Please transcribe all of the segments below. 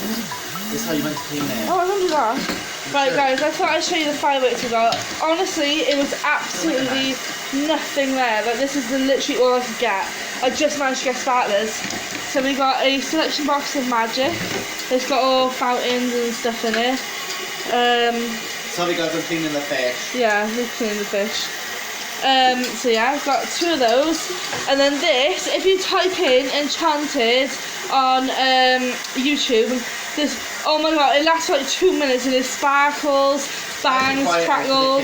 This is how you meant to clean it. Oh, I don't do that. Right, guys, I thought I'd show you the fireworks we got. Honestly, it was absolutely nothing there. Like, this is literally all I could get. I just managed to get starters. So we got a selection box of magic. It's got all fountains and stuff in it. Sorry guys, I'm cleaning the fish. Yeah, we're cleaning the fish. So yeah, I've got 2 of those. And then this, if you type in Enchanted on YouTube, this, oh my god, it lasts like 2 minutes and it sparkles, bangs, crackles.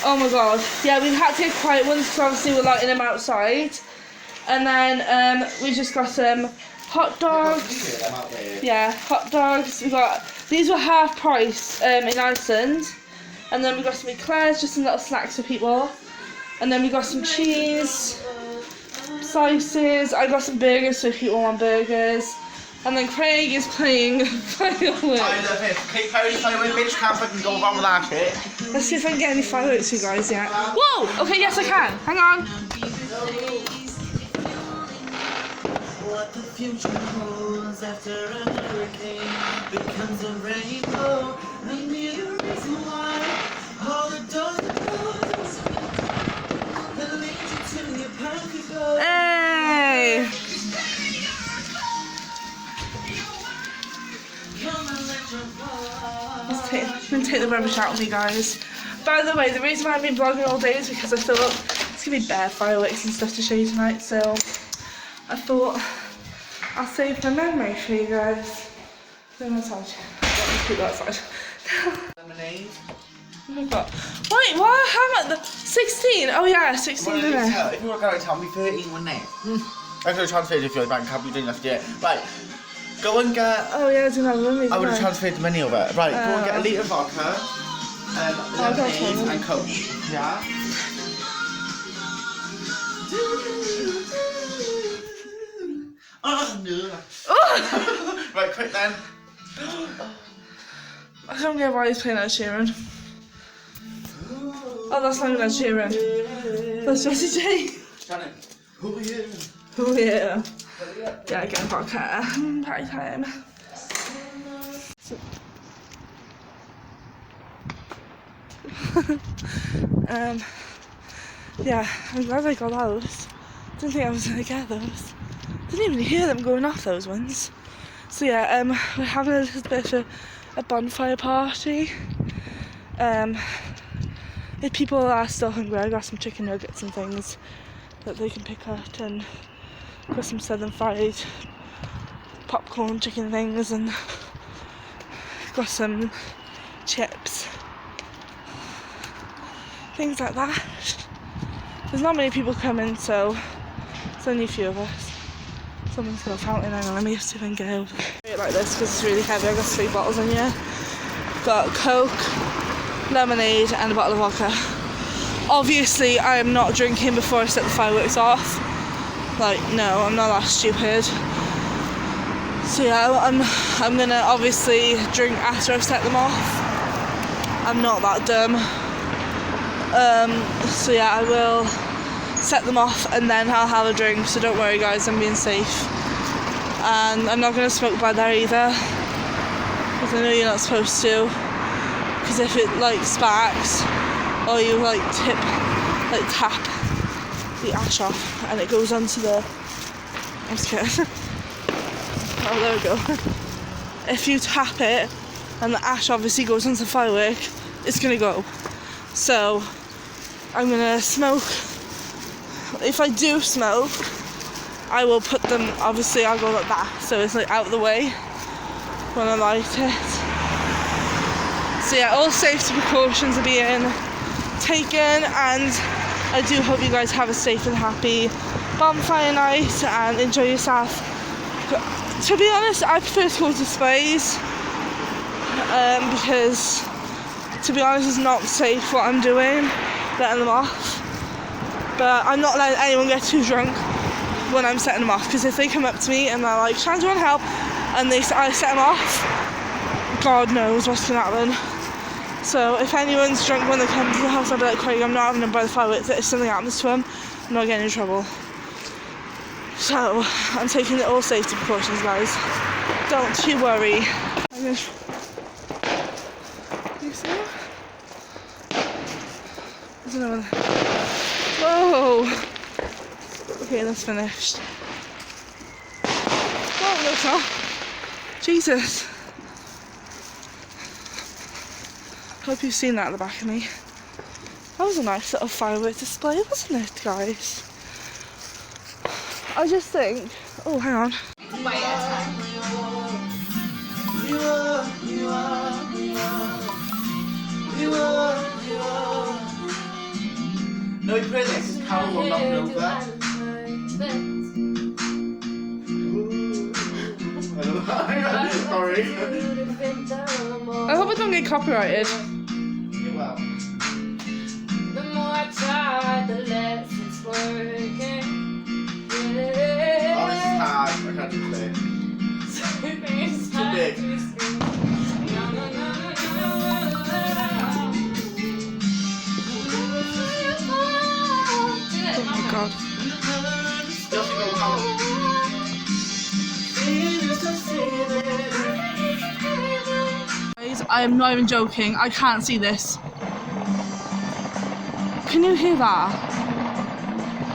Oh my god. Yeah, we've had to get quiet ones because obviously we're lighting them outside. And then we just got some hot dogs. Yeah, hot dogs. We got, these were half price in Iceland. And then we got some eclairs, just some little snacks for people. And then we got some cheese, slices. I got some burgers so if people want burgers. And then Craig is playing fireworks. I love it. Keep playing fireworks, bitch. Can't fucking go wrong with that shit. Let's see if I can get any fireworks for you guys yet. Whoa! Okay, yes I can. Hang on. What the future holds after a hurricane becomes a rainbow. The mere reason why all the doors are closed. The lead you to your perfect goal. Hey! I'm gonna take the rubbish out of me, guys. By the way, the reason why I've been vlogging all day is because I thought it's gonna be bare fireworks and stuff to show you tonight, so I thought I'll save my memory for you guys. Go outside. Let's keep that outside. Lemonade. Oh my god. Wait, what? How much? 16? Oh yeah, 16 If you were going to tell me 13, wouldn't it? I could have transferred if your bank account, you didn't have to do it. Right. Go and get. Oh yeah, I didn't have money. I would have transferred the money over. Right, go and get a litre of vodka, lemonade and Coke. Yeah? Oh no. Right, quick then. I don't get why he's playing Ed Sheeran. Oh, that's not even Ed Sheeran. That's Jessie J. Shannon. Oh yeah. Oh yeah. Yeah, get vodka. Party time. Yeah, I'm glad I got those. Didn't think I was gonna get those. Didn't even hear them going off, those ones. So yeah, we're having a little bit of a bonfire party. If people are still hungry, I got some chicken nuggets and things that they can pick up, and got some southern fried popcorn chicken things, and got some chips, things like that. There's not many people coming, so it's only a few of us. Someone's got a fountain. Hang on, let me see if I can get over it like this because it's really heavy. I got 3 bottles in here. Got Coke, lemonade and a bottle of vodka. Obviously I am not drinking before I set the fireworks off. Like, no, I'm not that stupid. So yeah, I'm gonna obviously drink after I've set them off. I'm not that dumb. So yeah, I will set them off and then I'll have a drink, so don't worry guys, I'm being safe. And I'm not gonna smoke by there either, because I know you're not supposed to. Because if it like sparks, or you like tap the ash off and it goes onto the, I'm scared. Oh, there we go. If you tap it and the ash obviously goes onto the firework, it's gonna go. So I'm gonna smoke. If I do smoke, I will put them, obviously I'll go like that, so it's like out of the way when I light it. So yeah, all safety precautions are being taken, and I do hope you guys have a safe and happy bonfire night and enjoy yourself. To be honest, I prefer to go to displays because, to be honest, it's not safe what I'm doing, letting them off. But I'm not letting anyone get too drunk when I'm setting them off, because if they come up to me and they're like, "Shan, do you want help?" and I set them off, God knows what's going to happen. So if anyone's drunk when they come to the house, I'll be like, "Craig, I'm not having them by the fireworks. If something happens to them, I'm not getting in trouble." So I'm taking all safety precautions, guys. Don't you worry. You see that? There's another one. Whoa! Okay, that's finished. Oh, no, it's not. Jesus. Hope you've seen that at the back of me. That was a nice little fireworks display, wasn't it, guys? I just think... Oh, hang on. No, you play this. It's Carol will knock it over. Sorry. I hope I don't get copyrighted. Well. The more I try, the less it's working. Oh, this is hard. I can't do it. It's too big. Oh my god. Guys, I am not even joking. I can't see this. Can you hear that?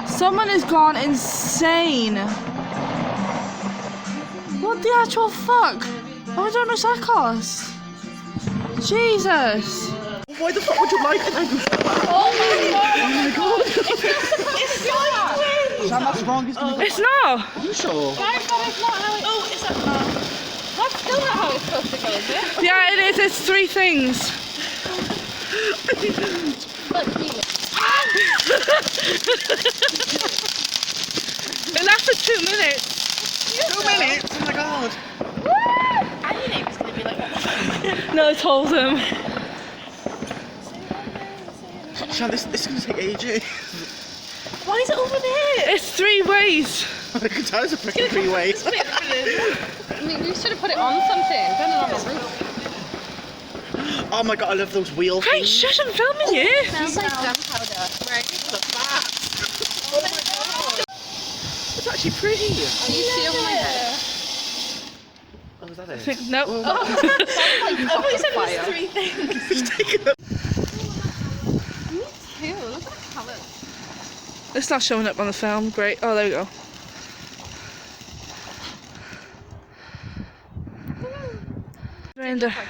Someone has gone insane. What the actual fuck? Oh, I don't know what that cost. Jesus. Why the fuck would you like it? Oh my god! Oh my god! It's so weird! Is that not strong? It's not. Are you sure? Guys, that is not how it... Oh, is that not? That's still not how it's supposed to go, is it? Yeah, it is. It's 3 things. But anyway. It lasted 2 minutes. 2 minutes? Oh my god! I knew it was going to be like that. No, I told him. Sean, this is going to take ages. Why is it over there? It's 3 ways. I can tell it's a freaking 3 ways. I mean, we should have put it on something. Put it on the roof. Oh my god, I love those wheel Hey, things. shut up, I'm filming you. It smells like gunpowder. Right? Look back. Oh my god. It's actually pretty. Can you see over my head? Oh, is that it? No. Oh, you said it was 3 things. Just take it up. Ew, look at the colour. It's not showing up on the film. Great. Oh, there we go.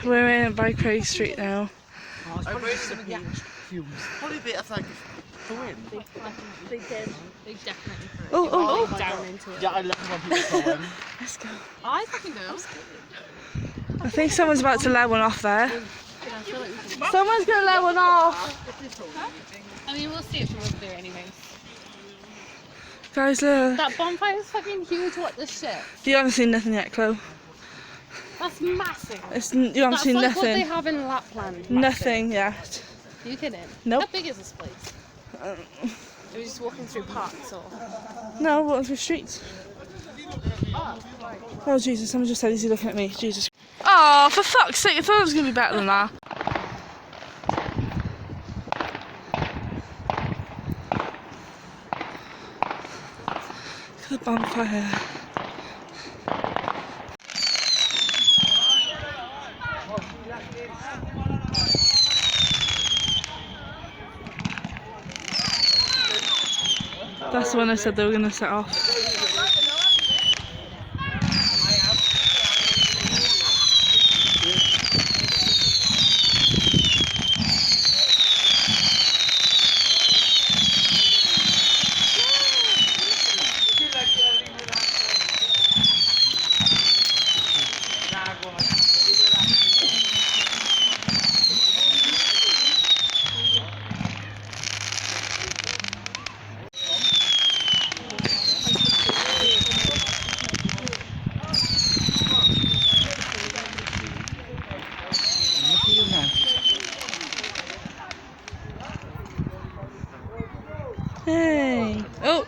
We're in Bike Race Street now. Probably a bit of like the wind. They did. They definitely threw it. Oh. Down into it. Yeah, I love when people go in. Let's go. I fucking know. I think someone's about to let one off there. I feel like we can... Someone's gonna let one off. I mean, we'll see it from over there anyways. Guys, look. That bonfire is fucking huge. What the shit? You haven't seen nothing yet, Chloe. That's massive. You haven't That's seen like nothing. what they have in Lapland. Massive. Nothing yet. Are you kidding? Nope. How big is this place? Are we just walking through parks or? No, walking through streets. Oh Jesus! Someone just said, "Is he looking at me?" Jesus. Oh, for fuck's sake! I thought it was gonna be better than that. Look at the bonfire. That's the one I said they were going to set off. Hey! Oh!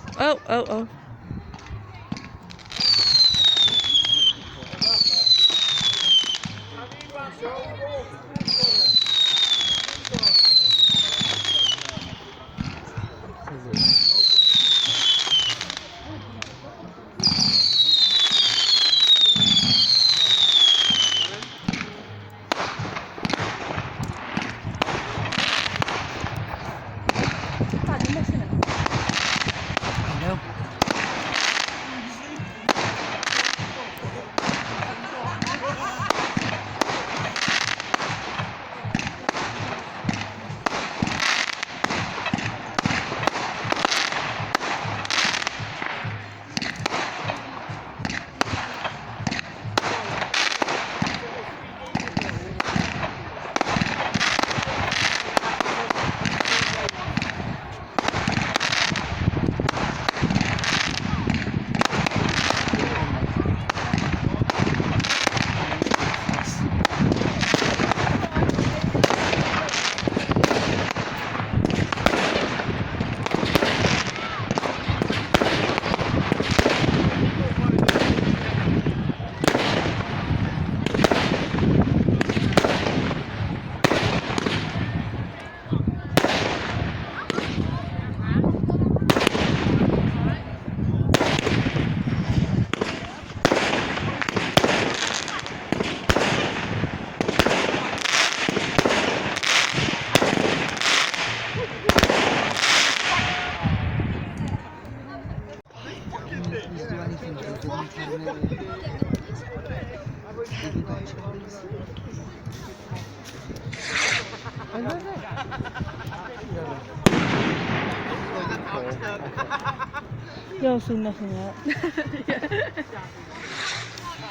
You'll see nothing yet.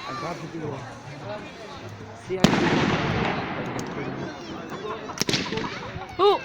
I'm glad to do it. See Oh!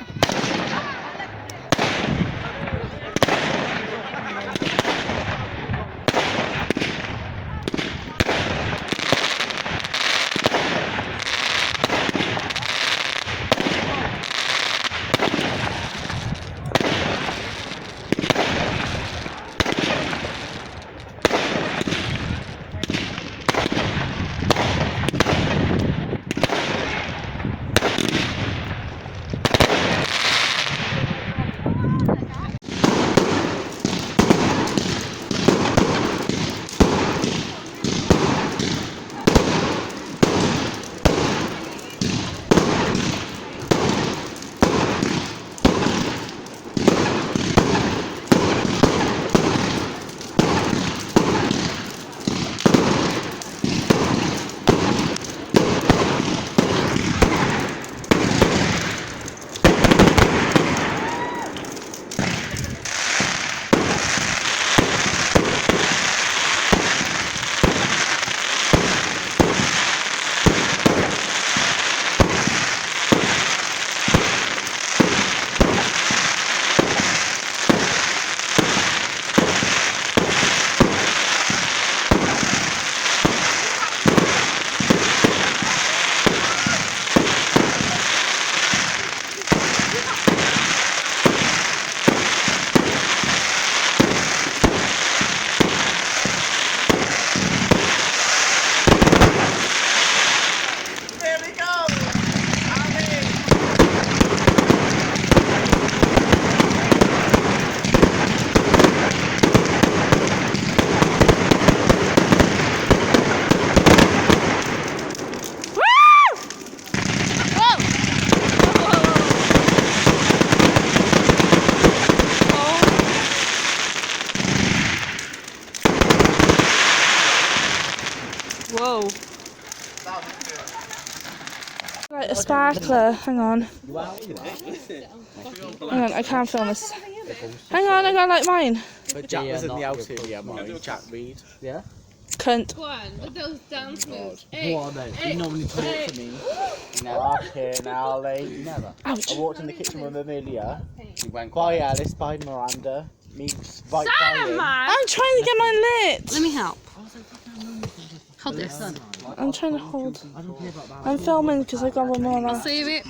Whoa. Right, a sparkler. Hang on. Hang on, I can't film this. Hang on, I got like mine. But Jack was in the house earlier, mate. Jack Reed. Yeah? Cunt. Go on, with those dance moves. What, mate? You normally talk to me. Never, okay, now, lady. Never. Ouch. I walked in the kitchen with him earlier. He went quiet, Alice, by Miranda. Me, right by him. I'm trying to get mine lit. Let me help. Hold this. I'm trying to hold. I'm filming because I got one more I'll left. save it.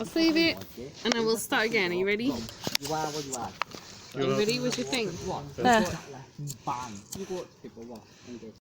I'll save it. And I will start again. Are you ready? You are what you are. Are you ready? What's your thing? There. Bang. You got to pick a what?